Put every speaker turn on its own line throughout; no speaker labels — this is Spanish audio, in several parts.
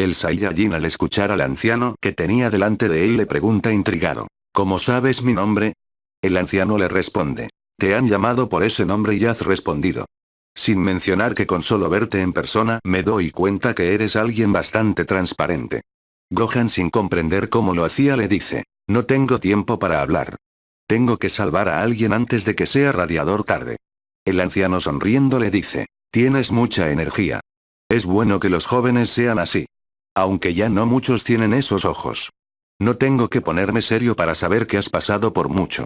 El Saiyajin al escuchar al anciano que tenía delante de él le pregunta intrigado. ¿Cómo sabes mi nombre? El anciano le responde. Te han llamado por ese nombre y has respondido. Sin mencionar que con solo verte en persona me doy cuenta que eres alguien bastante transparente. Gohan, sin comprender cómo lo hacía, le dice. No tengo tiempo para hablar. Tengo que salvar a alguien antes de que sea radiador tarde. El anciano sonriendo le dice. Tienes mucha energía. Es bueno que los jóvenes sean así. Aunque ya no muchos tienen esos ojos. No tengo que ponerme serio para saber que has pasado por mucho.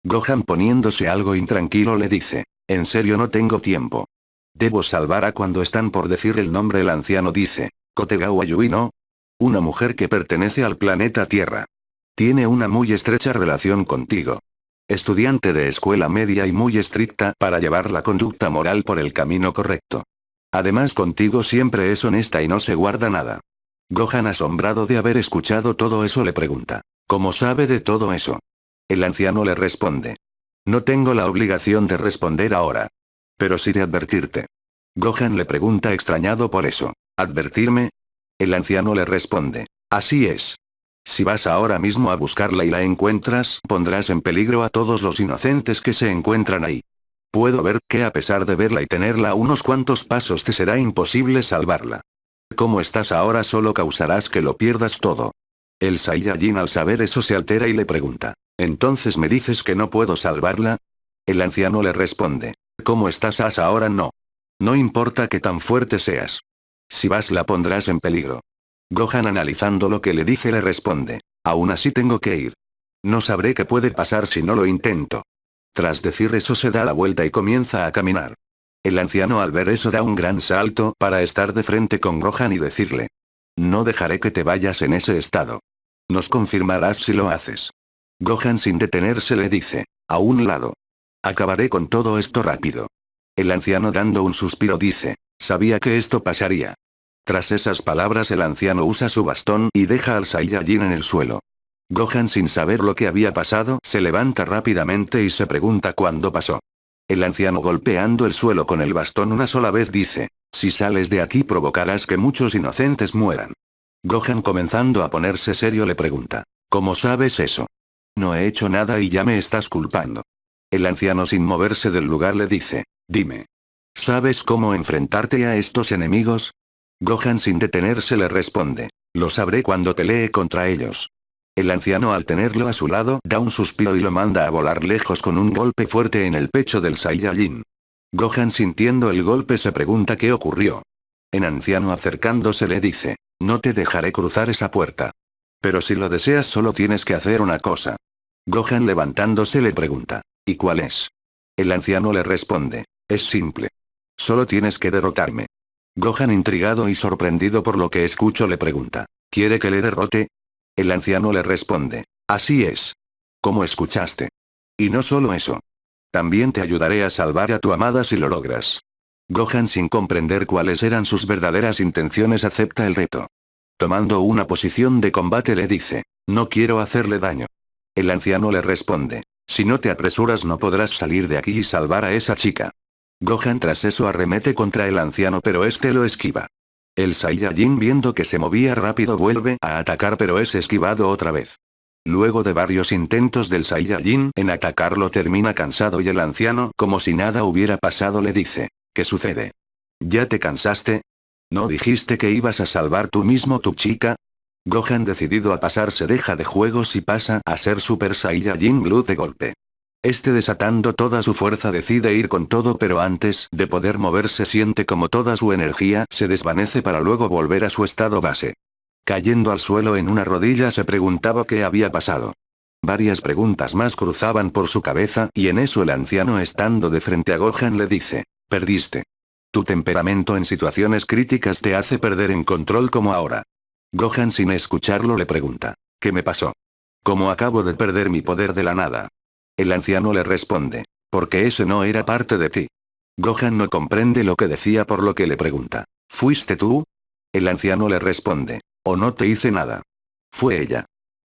Gohan, poniéndose algo intranquilo, le dice. En serio, no tengo tiempo. Debo salvar a cuando están por decir el nombre. El anciano dice. Kotegawa Yui, ¿no? Una mujer que pertenece al planeta Tierra. Tiene una muy estrecha relación contigo. Estudiante de escuela media y muy estricta para llevar la conducta moral por el camino correcto. Además, contigo siempre es honesta y no se guarda nada. Gohan, asombrado de haber escuchado todo eso, le pregunta. ¿Cómo sabe de todo eso? El anciano le responde. No tengo la obligación de responder ahora. Pero sí de advertirte. Gohan le pregunta extrañado por eso. ¿Advertirme? El anciano le responde. Así es. Si vas ahora mismo a buscarla y la encuentras, pondrás en peligro a todos los inocentes que se encuentran ahí. Puedo ver que a pesar de verla y tenerla a unos cuantos pasos te será imposible salvarla. Como estás ahora solo causarás que lo pierdas todo. El Saiyajin al saber eso se altera y le pregunta. ¿Entonces me dices que no puedo salvarla? El anciano le responde. ¿Cómo estás ahora no? No importa que tan fuerte seas. Si vas la pondrás en peligro. Gohan, analizando lo que le dice, le responde. Aún así tengo que ir. No sabré qué puede pasar si no lo intento. Tras decir eso se da la vuelta y comienza a caminar. El anciano al ver eso da un gran salto para estar de frente con Gohan y decirle. No dejaré que te vayas en ese estado. Nos confirmarás si lo haces. Gohan, sin detenerse, le dice. A un lado. Acabaré con todo esto rápido. El anciano, dando un suspiro, dice. Sabía que esto pasaría. Tras esas palabras el anciano usa su bastón y deja al Saiyajin en el suelo. Gohan, sin saber lo que había pasado, se levanta rápidamente y se pregunta cuándo pasó. El anciano, golpeando el suelo con el bastón una sola vez, dice. Si sales de aquí provocarás que muchos inocentes mueran. Gohan, comenzando a ponerse serio, le pregunta. ¿Cómo sabes eso? No he hecho nada y ya me estás culpando. El anciano, sin moverse del lugar, le dice. Dime. ¿Sabes cómo enfrentarte a estos enemigos? Gohan, sin detenerse, le responde. Lo sabré cuando pelee contra ellos. El anciano, al tenerlo a su lado, da un suspiro y lo manda a volar lejos con un golpe fuerte en el pecho del Saiyajin. Gohan, sintiendo el golpe, se pregunta qué ocurrió. El anciano, acercándose, le dice. No te dejaré cruzar esa puerta. Pero si lo deseas solo tienes que hacer una cosa. Gohan, levantándose, le pregunta. ¿Y cuál es? El anciano le responde. Es simple. Solo tienes que derrotarme. Gohan, intrigado y sorprendido por lo que escucho, le pregunta. ¿Quiere que le derrote? El anciano le responde. Así es. ¿Cómo escuchaste? Y no solo eso. También te ayudaré a salvar a tu amada si lo logras. Gohan, sin comprender cuáles eran sus verdaderas intenciones, acepta el reto. Tomando una posición de combate, le dice. No quiero hacerle daño. El anciano le responde. Si no te apresuras no podrás salir de aquí y salvar a esa chica. Gohan, tras eso, arremete contra el anciano, pero este lo esquiva. El Saiyajin, viendo que se movía rápido, vuelve a atacar, pero es esquivado otra vez. Luego de varios intentos del Saiyajin en atacarlo, termina cansado y el anciano, como si nada hubiera pasado, le dice. ¿Qué sucede? ¿Ya te cansaste? ¿No dijiste que ibas a salvar tú mismo tu chica? Gohan, decidido a pasarse, deja de juegos y pasa a ser Super Saiyajin Blue de golpe. Este, desatando toda su fuerza, decide ir con todo, pero antes de poder moverse siente como toda su energía se desvanece para luego volver a su estado base. Cayendo al suelo en una rodilla, se preguntaba qué había pasado. Varias preguntas más cruzaban por su cabeza y en eso el anciano, estando de frente a Gohan, le dice. Perdiste. Tu temperamento en situaciones críticas te hace perder en control como ahora. Gohan, sin escucharlo, le pregunta. ¿Qué me pasó? ¿Cómo acabo de perder mi poder de la nada? El anciano le responde. Porque ese no era parte de ti. Gohan no comprende lo que decía, por lo que le pregunta. ¿Fuiste tú? El anciano le responde. ¿O no te hice nada? Fue ella.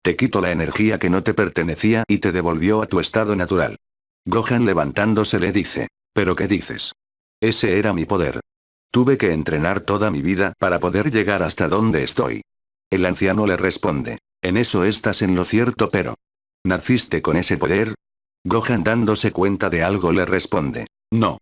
Te quitó la energía que no te pertenecía y te devolvió a tu estado natural. Gohan, levantándose, le dice. ¿Pero qué dices? Ese era mi poder. Tuve que entrenar toda mi vida para poder llegar hasta donde estoy. El anciano le responde. En eso estás en lo cierto, pero... ¿Naciste con ese poder? Gohan, dándose cuenta de algo, le responde. No.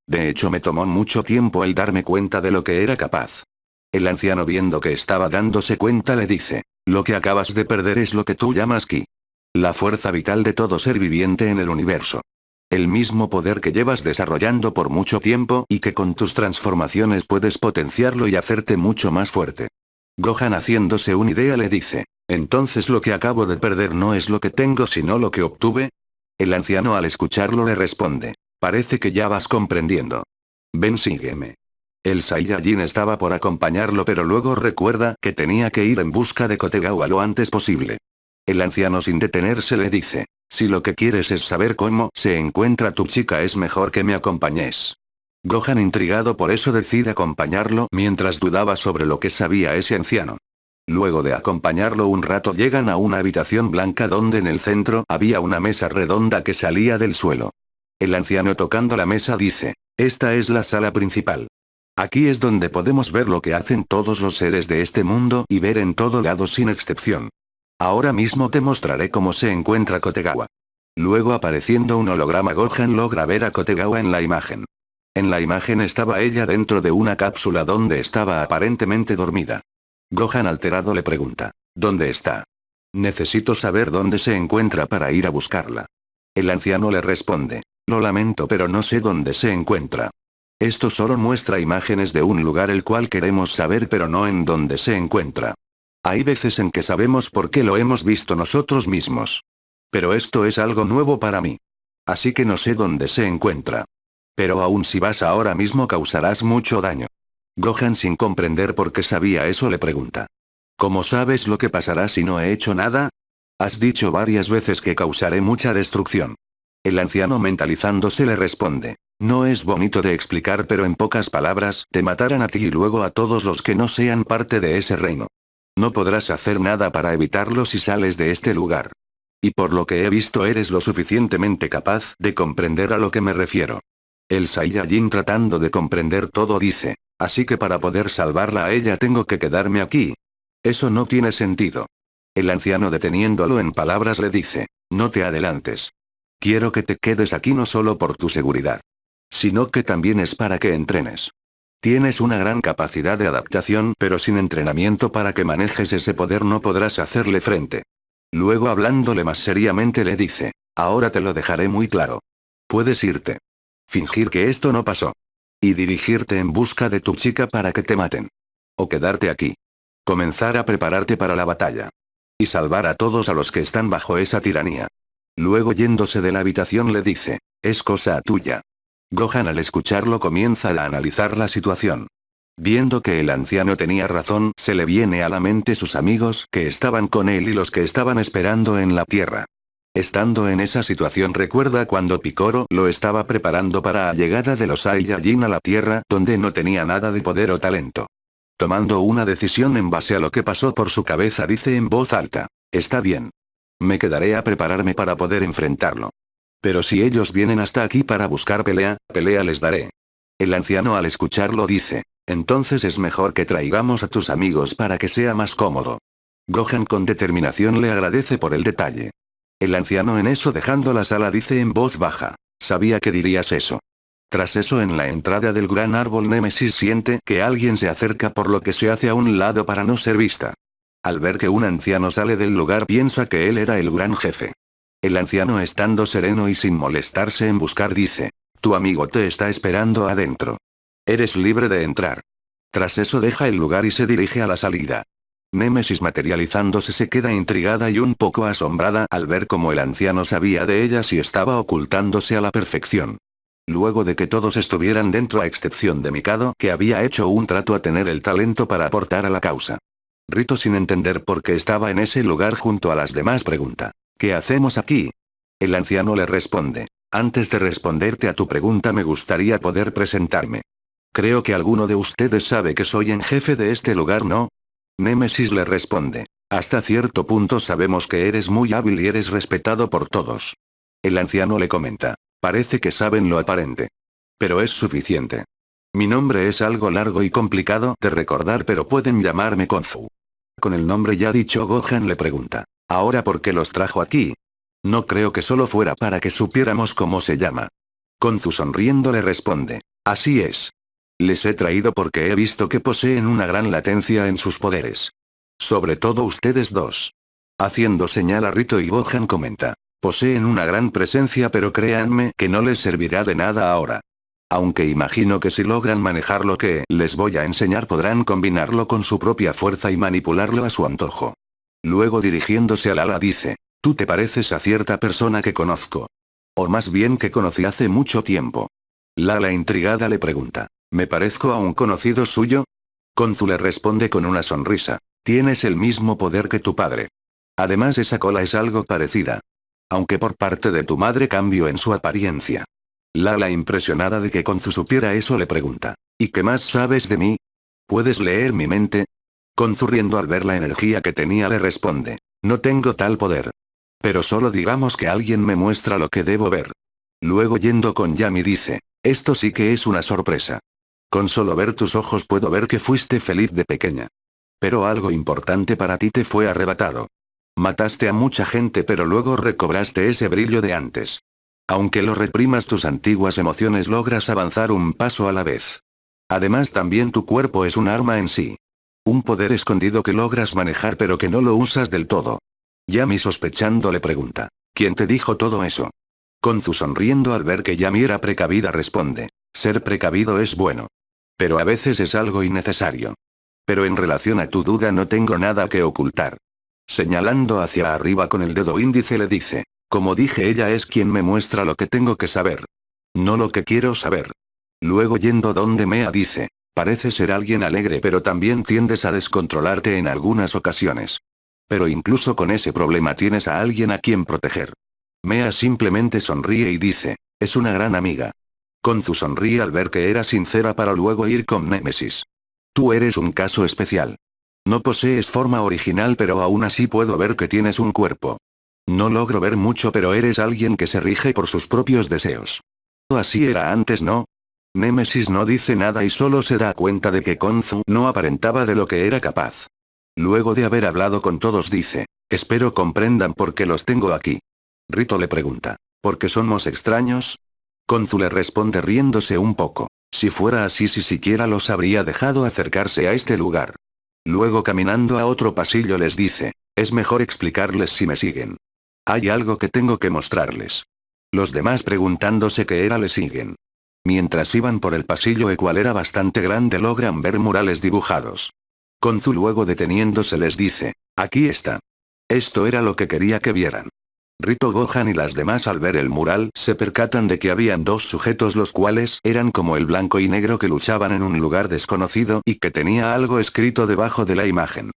De hecho, me tomó mucho tiempo el darme cuenta de lo que era capaz. El anciano, viendo que estaba dándose cuenta, le dice. Lo que acabas de perder es lo que tú llamas Ki. La fuerza vital de todo ser viviente en el universo. El mismo poder que llevas desarrollando por mucho tiempo y que con tus transformaciones puedes potenciarlo y hacerte mucho más fuerte. Gohan, haciéndose una idea, le dice. Entonces lo que acabo de perder no es lo que tengo sino lo que obtuve. El anciano, al escucharlo, le responde. Parece que ya vas comprendiendo. Ven, sígueme. El Saiyajin estaba por acompañarlo, pero luego recuerda que tenía que ir en busca de Kotegawa lo antes posible. El anciano, sin detenerse, le dice. Si lo que quieres es saber cómo se encuentra tu chica, es mejor que me acompañes. Gohan, intrigado por eso, decide acompañarlo mientras dudaba sobre lo que sabía ese anciano. Luego de acompañarlo un rato, llegan a una habitación blanca donde en el centro había una mesa redonda que salía del suelo. El anciano, tocando la mesa, dice. Esta es la sala principal. Aquí es donde podemos ver lo que hacen todos los seres de este mundo y ver en todo lado sin excepción. Ahora mismo te mostraré cómo se encuentra Kotegawa. Luego, apareciendo un holograma, Gohan logra ver a Kotegawa en la imagen. En la imagen estaba ella dentro de una cápsula donde estaba aparentemente dormida. Gohan, alterado, le pregunta. ¿Dónde está? Necesito saber dónde se encuentra para ir a buscarla. El anciano le responde. Lo lamento, pero no sé dónde se encuentra. Esto solo muestra imágenes de un lugar el cual queremos saber, pero no en dónde se encuentra. Hay veces en que sabemos por qué lo hemos visto nosotros mismos. Pero esto es algo nuevo para mí. Así que no sé dónde se encuentra. Pero aún si vas ahora mismo causarás mucho daño. Gohan, sin comprender por qué sabía eso, le pregunta. ¿Cómo sabes lo que pasará si no he hecho nada? Has dicho varias veces que causaré mucha destrucción. El anciano, mentalizándose, le responde. No es bonito de explicar, pero en pocas palabras, te matarán a ti y luego a todos los que no sean parte de ese reino. No podrás hacer nada para evitarlo si sales de este lugar. Y por lo que he visto, eres lo suficientemente capaz de comprender a lo que me refiero. El Saiyajin, tratando de comprender todo, dice. Así que para poder salvarla a ella tengo que quedarme aquí. Eso no tiene sentido. El anciano, deteniéndolo en palabras, le dice. No te adelantes. Quiero que te quedes aquí no solo por tu seguridad, sino que también es para que entrenes. Tienes una gran capacidad de adaptación, pero sin entrenamiento para que manejes ese poder no podrás hacerle frente. Luego, hablándole más seriamente, le dice. Ahora te lo dejaré muy claro. Puedes irte. Fingir que esto no pasó. Y dirigirte en busca de tu chica para que te maten. O quedarte aquí. Comenzar a prepararte para la batalla. Y salvar a todos a los que están bajo esa tiranía. Luego, yéndose de la habitación, le dice. Es cosa tuya. Gohan, al escucharlo, comienza a analizar la situación. Viendo que el anciano tenía razón, se le viene a la mente sus amigos que estaban con él y los que estaban esperando en la tierra. Estando en esa situación, recuerda cuando Piccolo lo estaba preparando para la llegada de los Saiyajin a la tierra, donde no tenía nada de poder o talento. Tomando una decisión en base a lo que pasó por su cabeza, dice en voz alta. Está bien. Me quedaré a prepararme para poder enfrentarlo. Pero si ellos vienen hasta aquí para buscar pelea, pelea les daré. El anciano, al escucharlo, dice. Entonces es mejor que traigamos a tus amigos para que sea más cómodo. Gohan, con determinación, le agradece por el detalle. El anciano, en eso, dejando la sala, dice en voz baja. Sabía que dirías eso. Tras eso, en la entrada del gran árbol, Némesis siente que alguien se acerca, por lo que se hace a un lado para no ser vista. Al ver que un anciano sale del lugar, piensa que él era el gran jefe. El anciano, estando sereno y sin molestarse en buscar, dice. Tu amigo te está esperando adentro. Eres libre de entrar. Tras eso, deja el lugar y se dirige a la salida. Némesis, materializándose, se queda intrigada y un poco asombrada al ver cómo el anciano sabía de ella y estaba ocultándose a la perfección. Luego de que todos estuvieran dentro a excepción de Mikado, que había hecho un trato a tener el talento para aportar a la causa. Rito, sin entender por qué estaba en ese lugar junto a las demás, pregunta. ¿Qué hacemos aquí? El anciano le responde. Antes de responderte a tu pregunta, me gustaría poder presentarme. Creo que alguno de ustedes sabe que soy el jefe de este lugar, ¿no? Némesis le responde. Hasta cierto punto sabemos que eres muy hábil y eres respetado por todos. El anciano le comenta. Parece que saben lo aparente. Pero es suficiente. Mi nombre es algo largo y complicado de recordar, pero pueden llamarme Konzu. Con el nombre ya dicho, Gohan le pregunta. ¿Ahora por qué los trajo aquí? No creo que solo fuera para que supiéramos cómo se llama. Konzu sonriendo le responde. Así es. Les he traído porque he visto que poseen una gran latencia en sus poderes. Sobre todo ustedes dos. Haciendo señal a Rito y Gohan comenta. Poseen una gran presencia, pero créanme que no les servirá de nada ahora. Aunque imagino que si logran manejar lo que les voy a enseñar podrán combinarlo con su propia fuerza y manipularlo a su antojo. Luego dirigiéndose a Lala dice. Tú te pareces a cierta persona que conozco. O más bien que conocí hace mucho tiempo. Lala intrigada le pregunta. ¿Me parezco a un conocido suyo? Konzu le responde con una sonrisa. Tienes el mismo poder que tu padre. Además esa cola es algo parecida. Aunque por parte de tu madre cambio en su apariencia. Lala impresionada de que Konzu supiera eso le pregunta. ¿Y qué más sabes de mí? ¿Puedes leer mi mente? Konzu riendo al ver la energía que tenía le responde. No tengo tal poder. Pero solo digamos que alguien me muestra lo que debo ver. Luego yendo con Yami dice. Esto sí que es una sorpresa. Con solo ver tus ojos puedo ver que fuiste feliz de pequeña. Pero algo importante para ti te fue arrebatado. Mataste a mucha gente pero luego recobraste ese brillo de antes. Aunque lo reprimas tus antiguas emociones logras avanzar un paso a la vez. Además también tu cuerpo es un arma en sí. Un poder escondido que logras manejar pero que no lo usas del todo. Yami sospechando le pregunta. ¿Quién te dijo todo eso? Konzu sonriendo al ver que Yami era precavida responde. Ser precavido es bueno. Pero a veces es algo innecesario. Pero en relación a tu duda no tengo nada que ocultar. Señalando hacia arriba con el dedo índice le dice. Como dije, ella es quien me muestra lo que tengo que saber. No lo que quiero saber. Luego yendo donde Mea dice. Parece ser alguien alegre pero también tiendes a descontrolarte en algunas ocasiones. Pero incluso con ese problema tienes a alguien a quien proteger. Mea simplemente sonríe y dice. Es una gran amiga. Konzu sonríe al ver que era sincera para luego ir con Némesis. Tú eres un caso especial. No posees forma original pero aún así puedo ver que tienes un cuerpo. No logro ver mucho pero eres alguien que se rige por sus propios deseos. Así era antes, ¿no? Némesis no dice nada y solo se da cuenta de que Konzu no aparentaba de lo que era capaz. Luego de haber hablado con todos dice. Espero comprendan por qué los tengo aquí. Rito le pregunta. ¿Por qué somos extraños? Konzu le responde riéndose un poco. Si fuera así si siquiera los habría dejado acercarse a este lugar. Luego caminando a otro pasillo les dice. Es mejor explicarles si me siguen. Hay algo que tengo que mostrarles. Los demás preguntándose qué era le siguen. Mientras iban por el pasillo el cual era bastante grande logran ver murales dibujados. Konzu luego deteniéndose les dice. Aquí está. Esto era lo que quería que vieran. Rito, Gohan y las demás al ver el mural se percatan de que habían dos sujetos los cuales eran como el blanco y negro que luchaban en un lugar desconocido y que tenía algo escrito debajo de la imagen.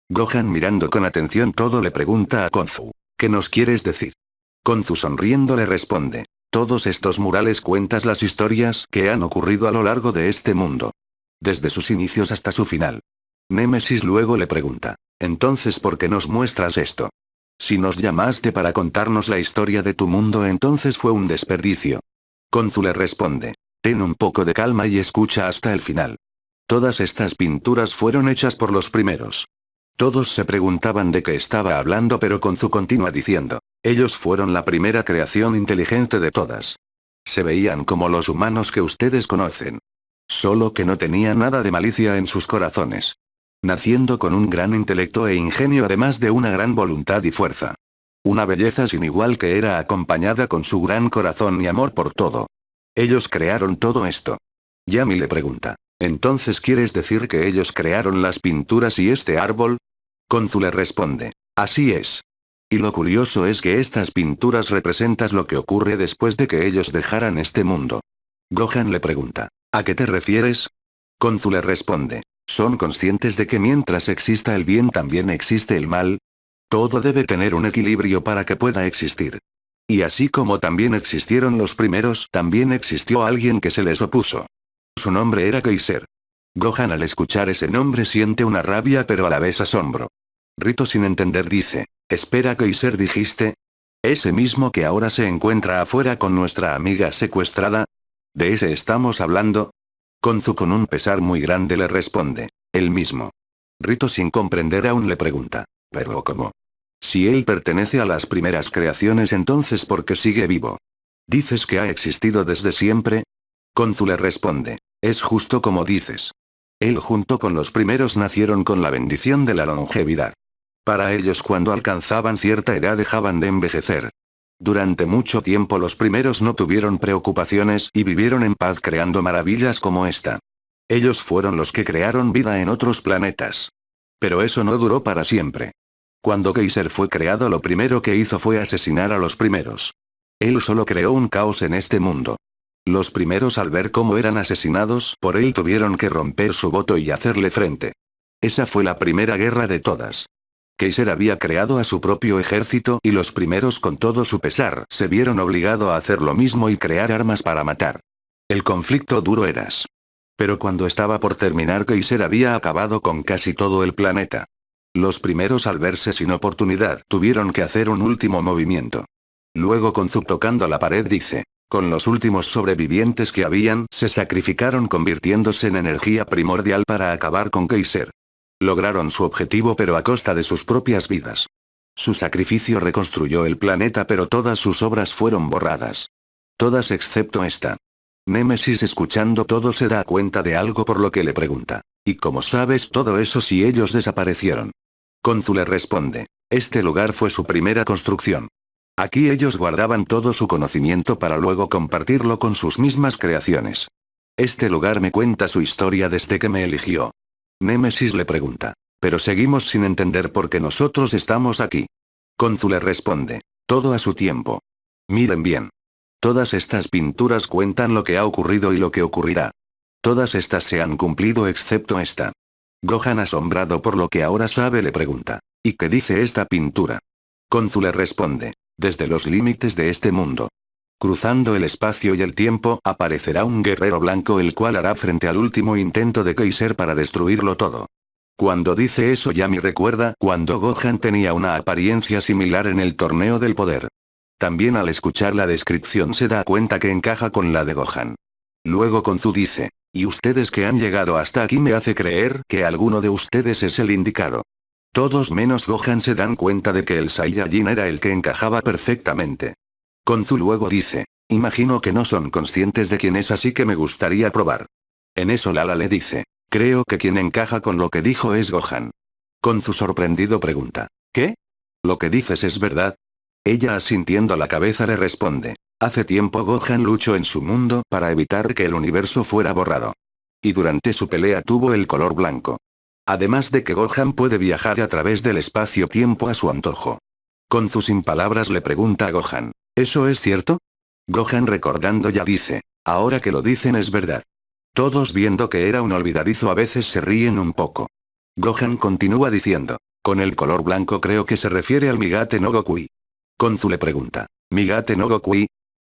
Gohan mirando con atención todo le pregunta a Konzu. ¿Qué nos quieres decir? Konzu sonriendo le responde. Todos estos murales cuentas las historias que han ocurrido a lo largo de este mundo. Desde sus inicios hasta su final. Némesis luego le pregunta. Entonces ¿por qué nos muestras esto? Si nos llamaste para contarnos la historia de tu mundo entonces fue un desperdicio. Konzu le responde. Ten un poco de calma y escucha hasta el final. Todas estas pinturas fueron hechas por los primeros. Todos se preguntaban de qué estaba hablando pero Konzu continúa diciendo. Ellos fueron la primera creación inteligente de todas. Se veían como los humanos que ustedes conocen. Solo que no tenían nada de malicia en sus corazones. Naciendo con un gran intelecto e ingenio además de una gran voluntad y fuerza. Una belleza sin igual que era acompañada con su gran corazón y amor por todo. Ellos crearon todo esto. Yami le pregunta. ¿Entonces quieres decir que ellos crearon las pinturas y este árbol? Konzu le responde. Así es. Y lo curioso es que estas pinturas representan lo que ocurre después de que ellos dejaran este mundo. Gohan le pregunta. ¿A qué te refieres? Konzu le responde. ¿Son conscientes de que mientras exista el bien también existe el mal? Todo debe tener un equilibrio para que pueda existir. Y así como también existieron los primeros, también existió alguien que se les opuso. Su nombre era Kaiser. Gohan al escuchar ese nombre siente una rabia pero a la vez asombro. Rito sin entender dice. Espera, Kaiser dijiste. ¿Ese mismo que ahora se encuentra afuera con nuestra amiga secuestrada? ¿De ese estamos hablando? Konzu con un pesar muy grande le responde. El mismo. Rito sin comprender aún le pregunta. ¿Pero cómo? Si él pertenece a las primeras creaciones, entonces ¿por qué sigue vivo? ¿Dices que ha existido desde siempre? Konzu le responde. Es justo como dices. Él junto con los primeros nacieron con la bendición de la longevidad. Para ellos cuando alcanzaban cierta edad dejaban de envejecer. Durante mucho tiempo los primeros no tuvieron preocupaciones y vivieron en paz creando maravillas como esta. Ellos fueron los que crearon vida en otros planetas. Pero eso no duró para siempre. Cuando Kaiser fue creado, lo primero que hizo fue asesinar a los primeros. Él solo creó un caos en este mundo. Los primeros al ver cómo eran asesinados por él tuvieron que romper su voto y hacerle frente. Esa fue la primera guerra de todas. Kaiser había creado a su propio ejército y los primeros con todo su pesar se vieron obligados a hacer lo mismo y crear armas para matar. El conflicto duró eras. Pero cuando estaba por terminar, Kaiser había acabado con casi todo el planeta. Los primeros al verse sin oportunidad tuvieron que hacer un último movimiento. Luego Konzu tocando la pared dice. Con los últimos sobrevivientes que habían, se sacrificaron convirtiéndose en energía primordial para acabar con Kaiser. Lograron su objetivo pero a costa de sus propias vidas. Su sacrificio reconstruyó el planeta pero todas sus obras fueron borradas. Todas excepto esta. Némesis escuchando todo se da cuenta de algo por lo que le pregunta. ¿Y cómo sabes todo eso si ellos desaparecieron? Konzu le responde. Este lugar fue su primera construcción. Aquí ellos guardaban todo su conocimiento para luego compartirlo con sus mismas creaciones. Este lugar me cuenta su historia desde que me eligió. Némesis le pregunta. Pero seguimos sin entender por qué nosotros estamos aquí. Konzu le responde. Todo a su tiempo. Miren bien. Todas estas pinturas cuentan lo que ha ocurrido y lo que ocurrirá. Todas estas se han cumplido excepto esta. Gohan asombrado por lo que ahora sabe le pregunta. ¿Y qué dice esta pintura? Konzu le responde. Desde los límites de este mundo. Cruzando el espacio y el tiempo, aparecerá un guerrero blanco el cual hará frente al último intento de Kaiser para destruirlo todo. Cuando dice eso Yami recuerda cuando Gohan tenía una apariencia similar en el torneo del poder. También al escuchar la descripción se da cuenta que encaja con la de Gohan. Luego Konzu dice, y ustedes que han llegado hasta aquí me hace creer que alguno de ustedes es el indicado. Todos menos Gohan se dan cuenta de que el Saiyajin era el que encajaba perfectamente. Konzu luego dice, imagino que no son conscientes de quién es así que me gustaría probar. En eso Lala le dice, creo que quien encaja con lo que dijo es Gohan. Konzu sorprendido pregunta, ¿qué? ¿Lo que dices es verdad? Ella asintiendo la cabeza le responde, hace tiempo Gohan luchó en su mundo para evitar que el universo fuera borrado. Y durante su pelea tuvo el color blanco. Además de que Gohan puede viajar a través del espacio-tiempo a su antojo. Konzu sin palabras le pregunta a Gohan, ¿eso es cierto? Gohan recordando ya dice, ahora que lo dicen es verdad. Todos viendo que era un olvidadizo a veces se ríen un poco. Gohan continúa diciendo, con el color blanco creo que se refiere al Migate no Gokui. Konzu le pregunta, ¿Migate no Gokui?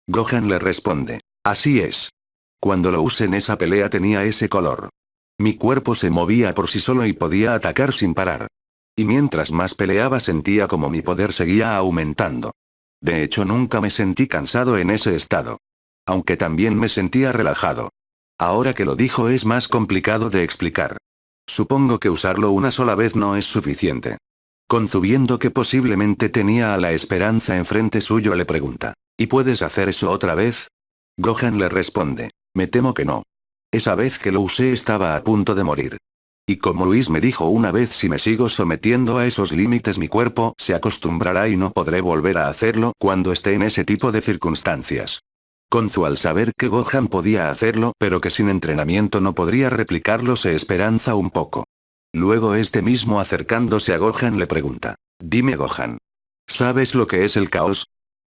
Gohan le responde, así es. Cuando lo usé en esa pelea tenía ese color. Mi cuerpo se movía por sí solo y podía atacar sin parar. Y mientras más peleaba sentía como mi poder seguía aumentando. De hecho nunca me sentí cansado en ese estado. Aunque también me sentía relajado. Ahora que lo dijo es más complicado de explicar. Supongo que usarlo una sola vez no es suficiente. Konzu viendo que posiblemente tenía a la esperanza enfrente suyo le pregunta, ¿y puedes hacer eso otra vez? Gohan le responde, me temo que no. Esa vez que lo usé estaba a punto de morir. Y como Luis me dijo una vez si me sigo sometiendo a esos límites mi cuerpo se acostumbrará y no podré volver a hacerlo cuando esté en ese tipo de circunstancias. Konzu al saber que Gohan podía hacerlo pero que sin entrenamiento no podría replicarlo se esperanza un poco. Luego este mismo acercándose a Gohan le pregunta, dime Gohan. ¿Sabes lo que es el caos?